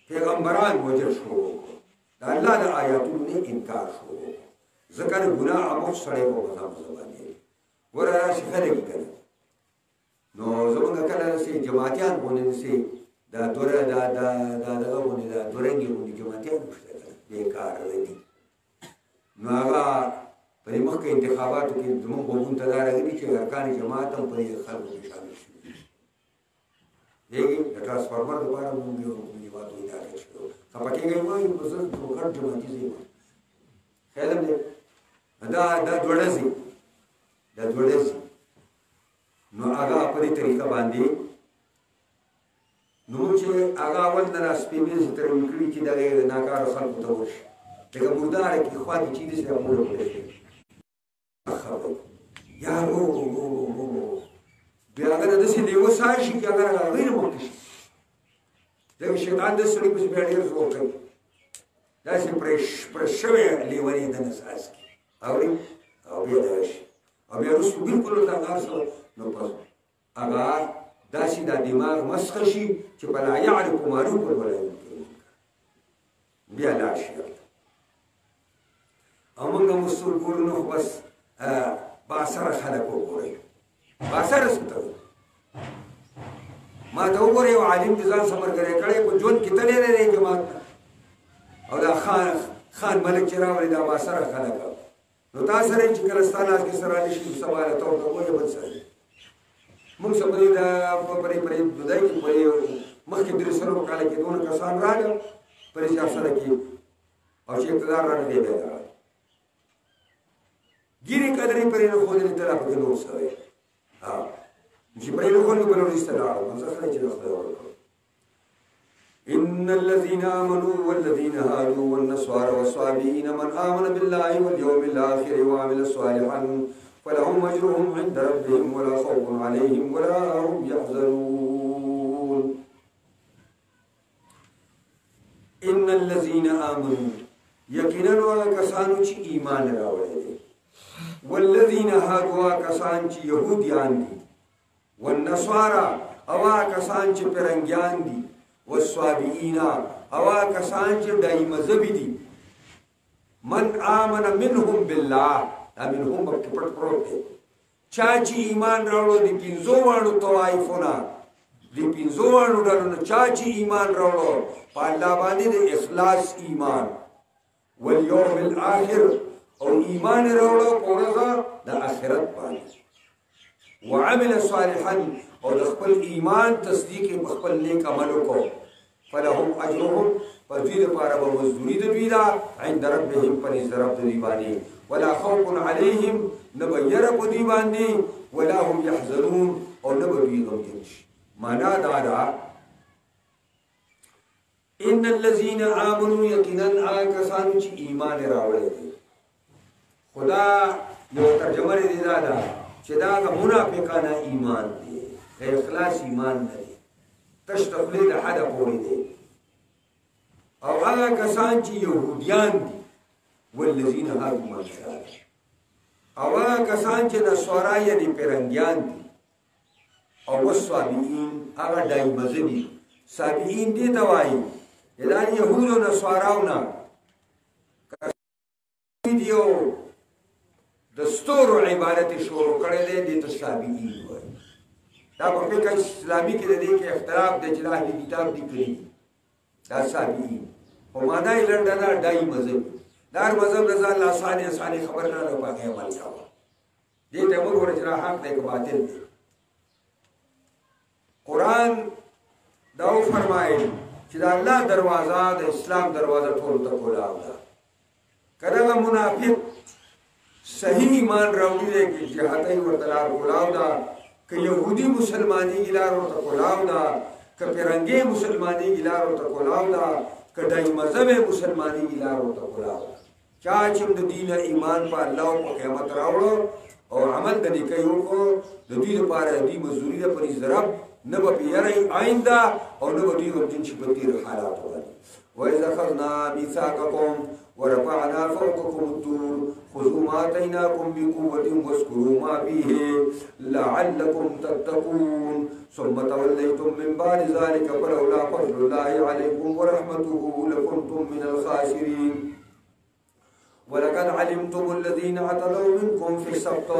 پیغمبران وجل شروع د الله د آیاتونو نه انکار شروع ځکه د ګناه عموق سړی په مزه مزه باندې ګوره راشي خلک یې کوي نو زمونږ کله داسې جماعتیان غوندې داسې دا دوره دغه غوندې دا دورنګې غوندې جماعتیان شته بېکاره دي نو هغه په دې مخکې انتخاباتو کې زموږ غوږونو ته دا راغلي چې ارکان جماعت هم په دې خلکو کې شامل شوي دیږي د ټرانسفارمر دپاره مونږ یو جماعتو اداره شوي خفه کېږئ وایي په زه ګډ جماعتي ځای وایم خیال هم دی دا دوه ډزې نو هغه په دې طریقه باندې نو چې هغه اول نه راسپېمې چې ترمیم کړي چې دغه ناکاره خلکو ته ورشي لکه مرداره کې خوا کې چې دې سره موږ پرېږدي یا بیا هغه داسې لیوه ساه شي چې هغه غیر مخکې شي ځکه شیطان داسې سړي پسې بیا ډېر زور کوي داسې پرې شوی لیونی دنه ساز کړي اوري او بیا دغه شي او بیا وروسته بلکل ورته هغه سره نو پس هغه داسې دا دماغ مسخه شي چې په لا یعرف معروفا ولا منکرا بیا لاړ شي امونږ مسول کورونه خو بس باثره خلک وګورئ باثره څه ته ما ته وګورئ یو عالم د ځان سمرګری کړی په ژوند کې تللی دی جماعت ته او دا خان ملک چې راولي دا باثره خلک نو تا سره چې کله ستا لاس کې سره رالي شي سبا له ته ورته وګورې بل سره موږ څه پرې دا پرې دودی کې پرې مخکې درې څلور کاله کې دونه کسان راغلل پرې چې افسره کې او چې اقتدار رانه دی بیا راغلی ګیرې قدرې پرې نه ښودلې ته لا پکې نور څه دی چې پرې نه ښودلې بل وروسته لاړو نو څه خلک چې د خدای ورکړو إن الذين آمنوا والذين هادوا والنصارى والصابئين من آمن بالله واليوم الآخر وعمل صالحا فلهم أجرهم عند ربهم ولا خوف عليهم ولا هم يحزنون إن الذين آمنوا يقينا وكسانو چی ایمان راوړي دي والذين هادوا كسان چی يهوديان دي والنصارى اوا كسان چی پرنګيان دي والصابئين اوا کسان چې دای مذهبي دي من آمن منهم بالله دا منهم په پټ پروت دی چا چې ایمان راوړو دي پنځو واړو طوایفونه دي پنځو واړو ډلو چا چې ایمان راوړو په الله باندې د اخلاص ایمان والیوم الاخر او ایمان راوړو په ورځ د آخرت باندې وعمل صالحا او د خپل ایمان تصدیق په خپل نیک عمل وکړو فلهم اجرهم فذي لپاره به مزدوري د دوی ده عند ربهم پنځ رب د دوی باندې ولا خوف عليهم نبير په دوی باندې ولا هم يحزنون او نه به دوی غمجن شي معنا دا ده ان الذين امنوا يقينا کسان چې ایمان راوړي دي خدا یو ترجمه لري دا ده چې دا منافقانه ایمان دی اخلاص ایمان نه دی تشتغلی د حدا پوری دی او هغه کسان چې يهوديان دي والذین هادوا مشرک او هغه کسان چې نصارا یعنی پرنګیان دي او والصابئین هغه دای مذهبي صابئین دي ته وایي دا يهود او نصاراونه دیو دستور عبادت شروع کړی دی د صابئین وایي دا په فقه اسلامي کې د دې کې اختلاف د جلاح کتاب دی کړی دا صابئین په معنا یې لنډه دا دای مذهب دا مذهب رضا الله ثاني خبر نه لو پاګه عمل کاوه دې ته موږ ورته حق دی که باطل دی قرآن دا فرمایي چې دا الله دروازه د اسلام دروازه ټول ته کولاو ده کله منافق صحیح ایمان راوړي دی چې جهاد ورته لار کولاو ده که یهودی مسلمانی گلار ورته کولاو ده که پرنګي مسلمانی گلار ورته کولاو ده که دای مذهب مسلمانی گلار ورته کولاو ده چا چې د دین ایمان په الله او په قیامت راوړو او عمل د نیکۍ وکړو د دې لپاره دې مزدوري ده پرې ضرب نه به پیری آینده او نه به دې غمجن شي په تېر حالاتو باندې وإذ أخذنا ميثاقكم ورفعنا فوقكم الطور خذوا ما آتيناكم بقوة واذكروا ما فيه لعلكم تتقون ثم توليتم من بعد ذلك فلولا فضل الله عليكم ورحمته لكنتم من الخاسرين ولقد علمتم الذين اعتدوا منكم في السبت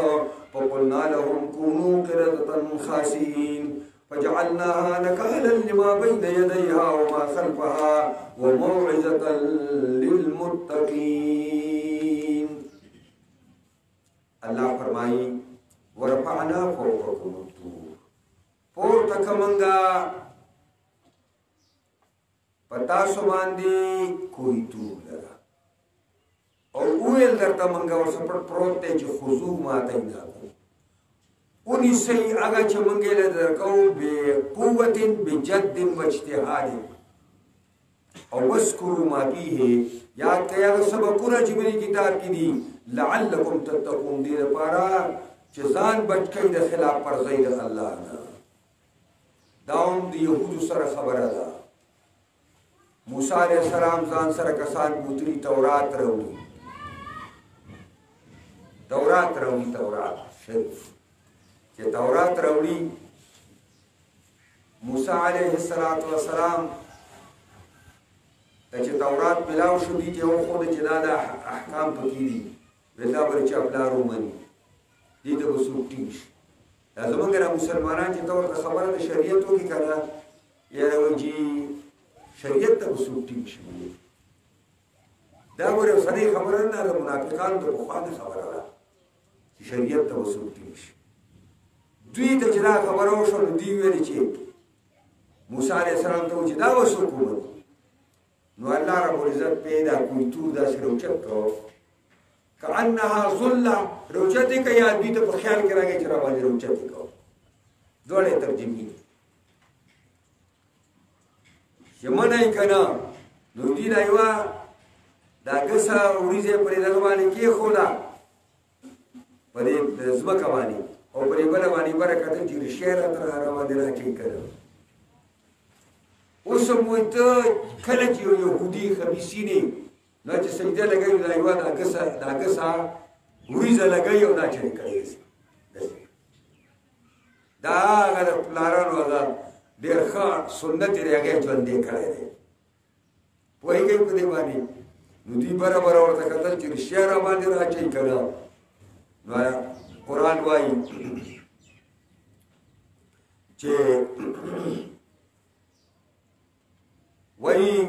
فقلنا لهم كونوا قردة خاسئين فجعلناها نكالا لما بين يديها وما خلفها وموعظة للمتقين الله فرمائي ورفعنا فوقكم الطور پورته کمنګا پتا سو باندې کوئی طور لرا او ویل درته منګا ورسپټ پروت ته چې خضوع ماته نه اونی سی اگا چه منگی لدرکو بی قوت بجد و اجتحاد او وذکروا ما فیه یاد کیا سبقونه چې مری کتاب کې دي لعلکم تتقون دې لپاره چې ځان بچ کړئ د خلاف ورزۍ د الله نه دا هم د یهودو سره خبره ده موسی علیه السلام ځان سره کسان بوتلی تورات راوړي تورات شریف چې تورات راوړي موسی علیه السلام ته چې تورات ملاو شو دي ته وښوده چې دا د احکام پکې دي ویل دا به چا پلار ومني دې ته به څوک ټینګ شي دا زمونږ را مسلمانان چې ته ورته خبره د شریعت وکړي که نه یاره وایي چې شریعت ته به څوک ټینګ شي دا ګوره اوسنۍ خبره نه د منافقانو د پخوانۍ خبره ده چې شریعت ته به څوک ټینګ شي دوی ته چې دا خبره وشوه نو دوی ویلې چې موسی علیه السلام ته و چې دا به څوک ومني نو الله رب العزت پیدا کلتور داسې روچت کړو کانها ظله روچت یې که یا دوی ته په خیال کې راغی چې را باندې روچت یې کړو دواړه یې ترجمې دي چې منئ که نه نو دوی دا یوه دا ګسه وریځه یې پرې دغه باندې کېښوده په دې ځمکه باندې او پرې بله باندې بره کتل چې ریښې راته را باندې راټینګ کړل اوس هم وایي ته کله چې یو یهودي خبیثینې نو چې سجده لګوي دا یوه دا ګسه وریځه لګوي او دا چرې کړی دا هغه د پلارانو هغه ډېر ښه سنت یې دی هغه یې ژوندی کړی دی پوهېږئ په دې باندې نو دوی برابره ورته کتل چې رښتیا را باندې راچوي که نه نو قرآن وایي چې وایي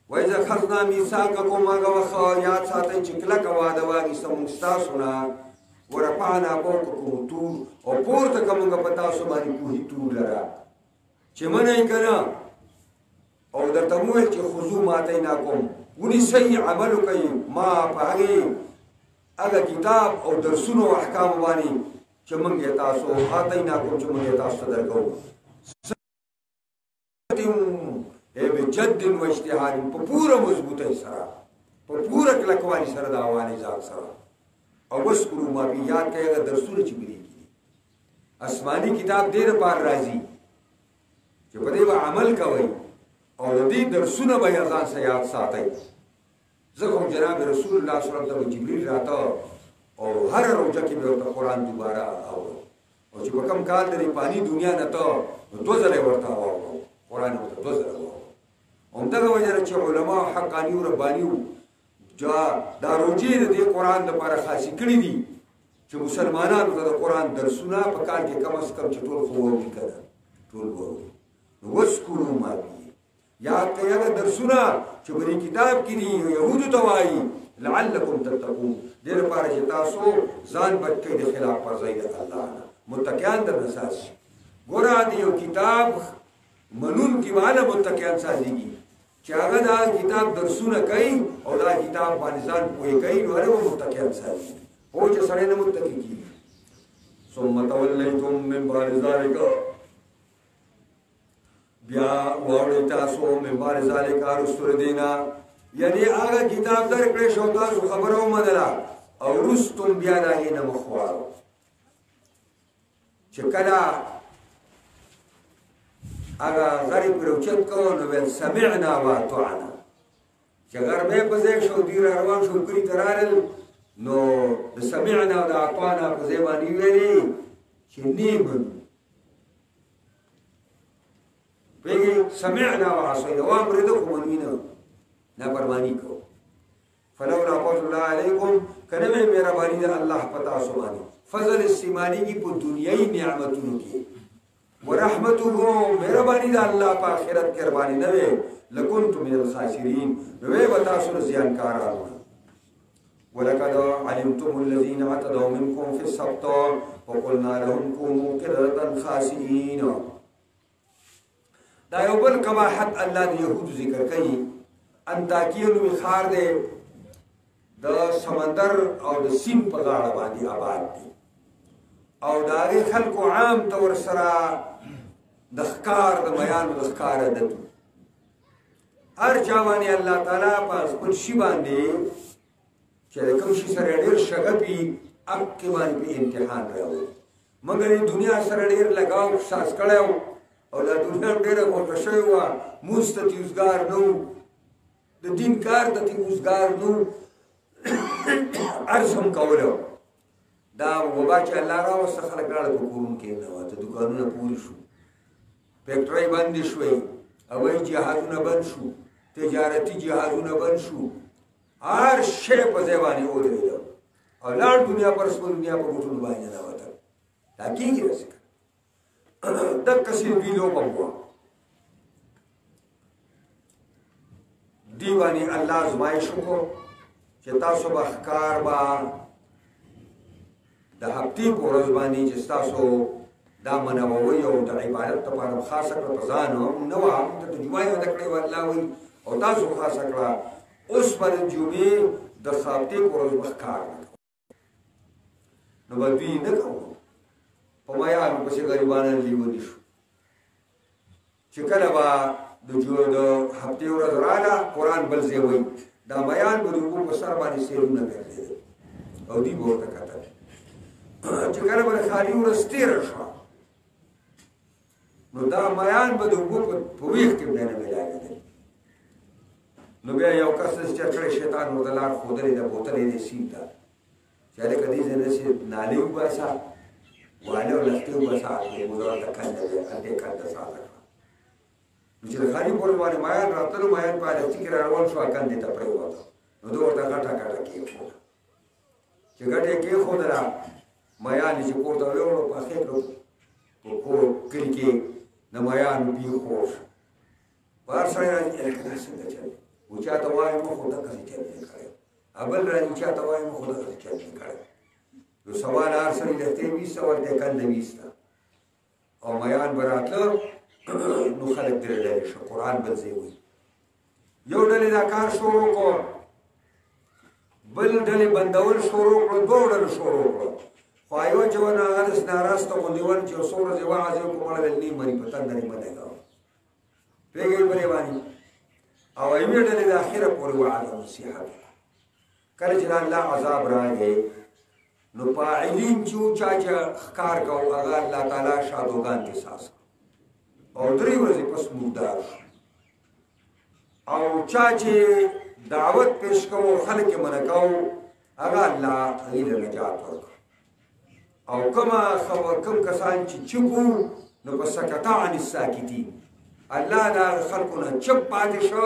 وایي اخذنا میثاقکم هغه وخت یاد ساتئ چې کلکه وعده واخیسته موږ ستاسو نه ورفعنا فوقکم الطور او پورته کړه موږ په تاسو باندې کوهي طور لره چې منئ که نه او درته مو ویل چې خذو ما اتیناکم ونیسئ عمل وکئ ما په هغه کتاب او درسونو او احکامو باندې چې موږ یې تاسو اتیناکم چې موږ یې تاسو ته درکوو بجد و اجتهاد په پوره مضبوطۍ سره په پوره کلکوالي سره د اوانې ځان سره او وذکروا ما فی یاد کړئ هغه درسونه چې ملیږي آسماني کتاب دې دپاره راځي چې په دې به عمل کوئ او د دې درسونه به یې ځان سره یاد ساتئ ځکه خو جناب رسول الله صلی الله علیه وسلم ته جبریل راته او هره روژه کې به ورته قرآن دوباره اورو او چې په کوم کال د دې پاني دنیا نه ته نو دوه ځله یې ورته واورو قرآن یې ورته دوه ځله واورو همدغه وجه نه چې علما حقاني او رباني دا روجې د دې قرآن دپاره خاصې کړي دي چې مسلمانانو ته د قرآن درسونه په کال کې کم از کم چې ټول خو واوري که نه ټول واوري نو وذکروا ما فیه یاد کړئ هغه درسونه چې په دې کتاب کې دي یهودو ته وایي لعلکم تتقون دې لپاره چې تاسو ځان بچ کړئ د خلاف ورزۍ د الله نه متقیان درنه ساز شي ګوره د یو کتاب منونکي والا متقیان سازېږي چې هغه دا کتاب درسونه کوي او دا کتاب باندې ځان پوهې کوي نو هغه به متقیان سازېږي خو چې سړی نه متقي کېږي ثم تولیتم من بعد ذلک بیا واوړئ تاسو من بعد ذلک وروسته د دې نه یعنې هغه کتاب درکړی شو تاسو خبره ومنله او وروستم بیا د هغې نه مخ واړو چې کله هغه غر یې پرې اوچت کړو نو ویل سمعنا واطعنا چې غر به یې په ځای شو دوی را روان شو کلي ته راغلل نو د سمعنا او د اطعنا په ځای باندې ویلې چې نه منو پوهېږئ سمعنا وعصینا واورېده خو منو نه نافرماني کوو فلولا فضل الله علیکم که نه وی مهرباني د الله په تاسو باندې فضل استعمالېږي په دنیایي نعمتونو کې ورحمته مهرباني د الله په آخرت کې رباني نه وی لکنتم من الخاسرین نو وی به تاسو نه زیانکارانو ولقد علمتم الذين اعتدوا منكم في السبت وقلنا لهم كونوا قردة خاسئين دا یو بل قباحت الله د یهودو ذکر کوي انطاکیه نومې ښار دی د سمندر او د سیند په غاړه باندې آباد دی او د هغې خلکو عام طور سره د ښکار د میانو د ښکار عادت هر چا باندې الله تعالی په خپل شي باندې چې د کوم شي سره ډېر شغف وي هغې باندې په امتحان راوړي مګر یې دنیا سره ډېر لګاو احساس کړی و او دا دنیا ډېره غوټه شوې وه مونځ ته تې اوزګار نه و د دین کار ته تې اوزګار نه و عرض هم کوله دا وبا چې الله راوسته خلک راړه په کورونو کې ننوته دوکانونه پورې شو فیکټرۍ بندې شوې هوایي جهازونه بند شو، تجارتي جهازونه بند شو، هر شی په ځای باندې ودرېده او لاړ دنیا پر رسمه دنیا په ګوتو باندې ننوتل. دا کېږي داسې که دقسې دوی لوبه وه. دې باندې الله ازمایش وکړو چې تاسو به ښکار به د هفتې په ورځ باندې چې ستاسو دا منووئ او د عبادت لپاره خاصه کړه په ځان هم نه وه، همدلته د جمعې وعده کړې وه الله وایي او تاسو خاصه کړه. اوس به د جمعې د هفتې په ورځ به ښکار نه کوو، نو به دوی نه کوو په میانو پسې غریبانان لیوني شو چې کله به د هفتې ورځ راغله قرآن بل ځای وایي دا میان به د اوبو په سر باندې سیلونه ګرځېدل او دوی به ورته کتل چې کله به د خالي ورځ تېره شوه نو دا میان به د اوبو په ویښ کې بیا نه میلاوېدل. نو بیا یو کس داسې چر کړی شیطان ورته لار ښودلې ده بوتلې دی سیند ته چې هلکه دې ځای داسې نالې وباسه واله او لښتې وباسه موږ ورته کنده دی هلته کنده ساده کړه. نو چې د خالي په ورځ باندې میان راتلو میان په هلکتي کې راروان شو کندې ته پرېوته نو ده ورته غټه غټه کېښوده چې غټه یې کېښودله میان یې چې کور ته ویوړو پخې کړو په کور کلي کې د میانو بیخ خور شو. په هر سړی راځي هلکه دا څنګه چل دی و چاته وایي مه خو دقسې چل دی کړی بل راځي چاته وایي مه خو دقسې چل دی کړی. یو سوال هر سړي لښتې ویسته ورته یې کنده ویسته او میان به راتله نو خلک درې ډلې شو قرآن بل ځای وایي. یو ډلې دا کار شروع کړو بل ډلې بندول شروع کړو دوه ډلې شروع کړو خو یوه چې ونه هغه داسې ناراسته غوندې ول چې یو څو ورځې وعظ یې وکړو مړه ویل نیم مري په تنده یې مه لګوه پوهېږئ پرې باندې او یوې ډلې د اخره پورې وعظ او نصیحت کله چې د الله عذاب راغی نو فاعلین چې وو چا چې ښکار کوو هغه الله تعالی شادوګان قصاص او 3 ورځې پس مردار شو او چا چې دعوت پیش کوو خلک یې منع کوو هغه الله هغې له نجات ورکړ او کوم کسان چې چپ وو نو په سکته عن الساکتین الله دا خلکو نه چپ پاتې شو.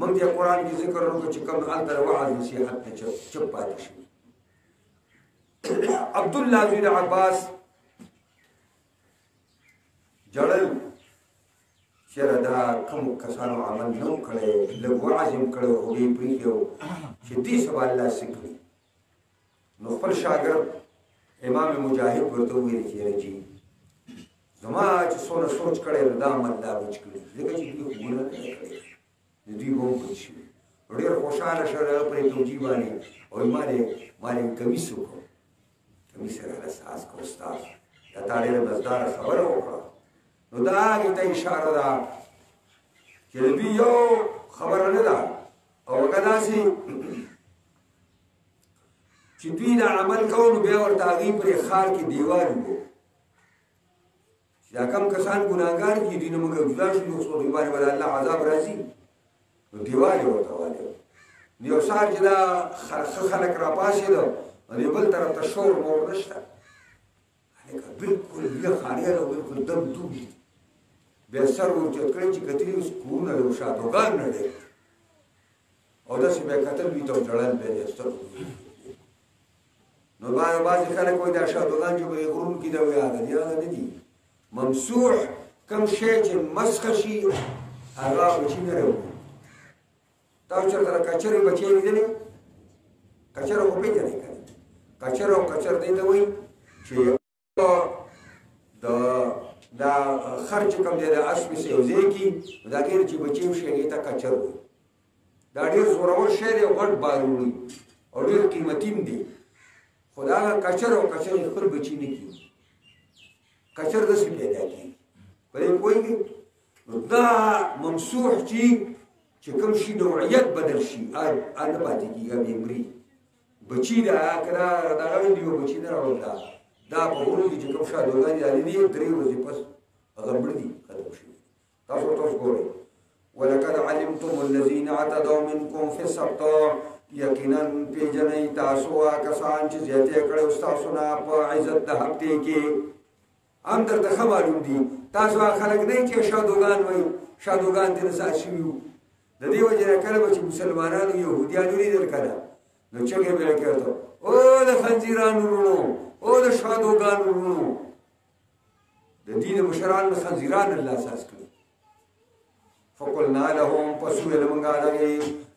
موږ د قرآن کې ذکر وکړو چې کوم هلته د وعظ نصیحت نه چپ پاتې شو. عبدالله بن عباس جړل چېرې دا کوم کسانو عمل نه و کړی لږ وعظ یې کړی و هغوی یې پرېښی و چې دې سبا الله څه کړي نو خپل شاګرد امام مجاهد ورته وویل چې یاره جي زما چې څونه سوچ کړی نو دا عمل دا بچ کړي ځکه چې دوی خو ګناه نه ده کړې نو دوی به هم بچ شوي. ډېر خوشحاله شو پرې توجیه باندې وایي ما یې کمیس وکړو کمیس یې راله ساز کړ استاد دا تا ډېره مزداره خبره وکړه نو دا هغې ته اشاره ده چې د دوی یو خبره نه ده او هغه داسې چې دوی دا عمل کوو نو بیا ورته هغوی پرې ښار کې دیوال وو چې دا کم کسان ګناهګار دي دوی نه موږ جدا شو نو دوی باندې به د الله عذاب راځي نو دیوال یې ورته والی نو یو سهار چې دا ښه خلک راپاڅېده نو د بل طرف ته شور مور نشته هلکه بلکل یخ هریاله او بلکل دم دوب دي بیا سر ورچت کړی چې کتلي اوس کورونه د شادوګان نه ډېر او داسې بیا کتل دوی ته جړل بیا یې سترګو نو بعضې خلک وایي دا شادوګان چې په غرونو کې ده وایي هغه دي هغه نه دي ممسوح کوم شی چې مسخه شي هغه بچي نه راوړي. تاسو چېرته د کچرې بچی لیدلې کچره خو پېژنئ که نه کچره او کچر دی ته وایي چې دا خر چې کوم دی د اسپې سه یو ځای کي نو د هغې نه چې بچي وشي هغې ته کچر وایي. دا ډېر زورور شی دی او غټ بارون وي او ډېر قیمتي هم دی خو د هغه کچر او کچر یې خپل بچي نه کېږي کچر داسې پیدا کېږي په دې پوهېږئ نو دا ممسوح چې کوم شي نوعیت بدل شي نه پاتې کېږي بیا مري بچي ده که دا دغه وي یو بچي نه راوړل دا په غرونو کې چې کوم شادوګان دي هغې دي 3 ورځې پس هغه مړه دي ختم شوي. تاسو ګورئ ولقد علمتم الذين اعتدوا منكم في السبت یقینا پیژنئ تاسو هغه کسان چې زیاتې کړی ستاسو نه په عزت د هفتې کې هم درته ښه معلوم دي تاسو هغه خلک نه یئ چې شادوګان وایي شادوګان ترې نسات شوي وو د دې وجې نه کله به چې مسلمانانو یهودیان ولیدل که نه نو چغې به یې کړته او د خنزیرانو وروڼو او د شادوګانو وروڼو د دې د مشرانو خنزیران الله اساس کړي فقلنا لهم پس ویل موږ هغې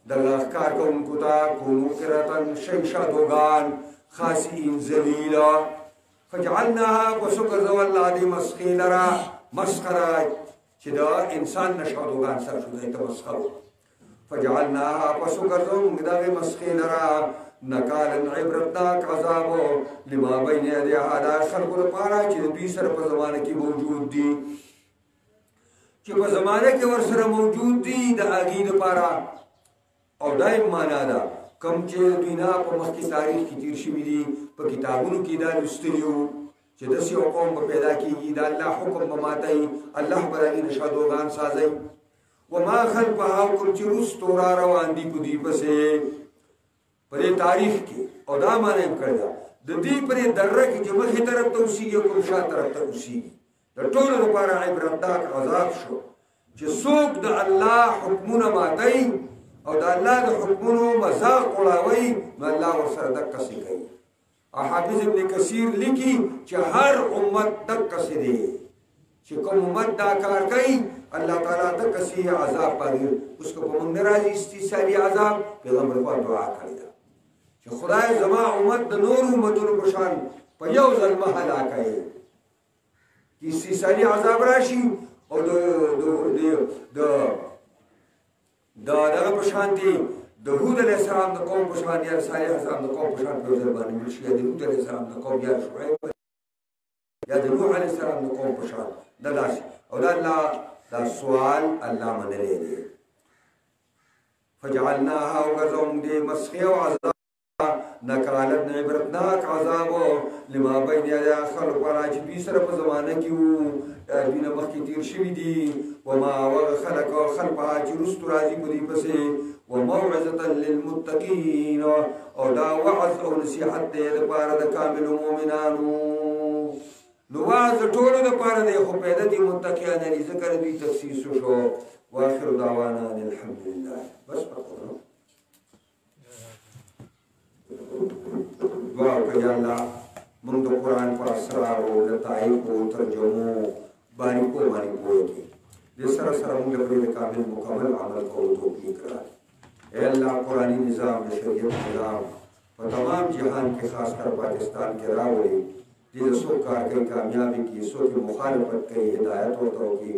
دغه ښکار کوونکو ته کونو قرتن شئ شادوګان خاسئین ذلیله فجعلناها پس وګرځول الله دې مسخې لره مسخه ده چې د انسان نه شادوګان سر شو دی ته مسخه فجعلناها پس وګرځو موږ د هغې مسخې لره نکالا عبرتناک عذاب لما بین یدیها دا خلکو لپاره چې د دوی سره په زمانه کې موجود دي چې په زمانه کې ورسره موجود دي د هغې دپاره او دا یې معنا ده کوم چې دوی نه په مخکې تاریخ کې تیر شوي دي په کتابونو کې دا لوستلي وو چې داسې یو قوم به پیدا کېږي د الله حکم به ماتوي الله به د هغې نه شادوګان سازوي وما خلفها کوم چې وروستو را روان دي په دوی پسې په دې تاریخ کې او دا معنا یې کړې ده د دې په دې دره کې چې مخې طرف ته اوسېږي او کوم شا طرف ته اوسېږي د ټولو لپاره عبرتناک عذاب شو چې څوک د الله حکمونه ماتوي او د الله د حکمونو مذاق اړوي نو الله ورسره دقسې کوي او حافظ ابن کثیر لیکي چې هر امت دقسې دی چې کوم امت دا کار کوي الله تعالی دقسې عذاب پاږي اوس که په موږ نه راځي استثاري عذاب پیغمبر پاک دعا کړې ده چې خدای زما امت د نورو امتونو په شان په یو ځل مه هلاکوي چې استثاري عذاب راشي او دغه په شان دي د هود علیه السلام د قوم په شان یا صالح علیه السلام د قوم په شان په یو ځل باندې مړ شي یا د هود علیه السلام د قوم یا شعیب یا د نوح علیه السلام د قوم په شان دا داسې او دا الله دا سوال الله منلی دی فجعلناها وګرځوم دې مسخې او عذاب نکالت عبرتناک عذاب لما بین یدیها خلق والا چې دوی سره په زمانه کې وو دوی نه مخکې تیر شوي دي وما وغه خلقها چې وروستو راځي په دوی پسې وموعظة للمتقین او دا وعظ او نصیحت دی دپاره د کاملو مؤمنانو نو وعظ د ټولو دپاره دی خو پیدا دي متقیان دي ځکه دوی تخصیص وشو واخر دعوانا ان الحمد لله بس پکو دعا وکړه یا الله موږ د قرآن په اسرارو لطایفو ترجمو باریکو باندې پوه کړي دې سره سره موږ له پرې د کامل مکمل عمل کولو توفیق راکړي اے الله قرآني نظام د شریعت نظام په تمام جهان کې خاص کر پاکستان کې راوړي دې څوک کار کوي کامیابي کې څوک مخالفت کوي هدایت ورته وکړي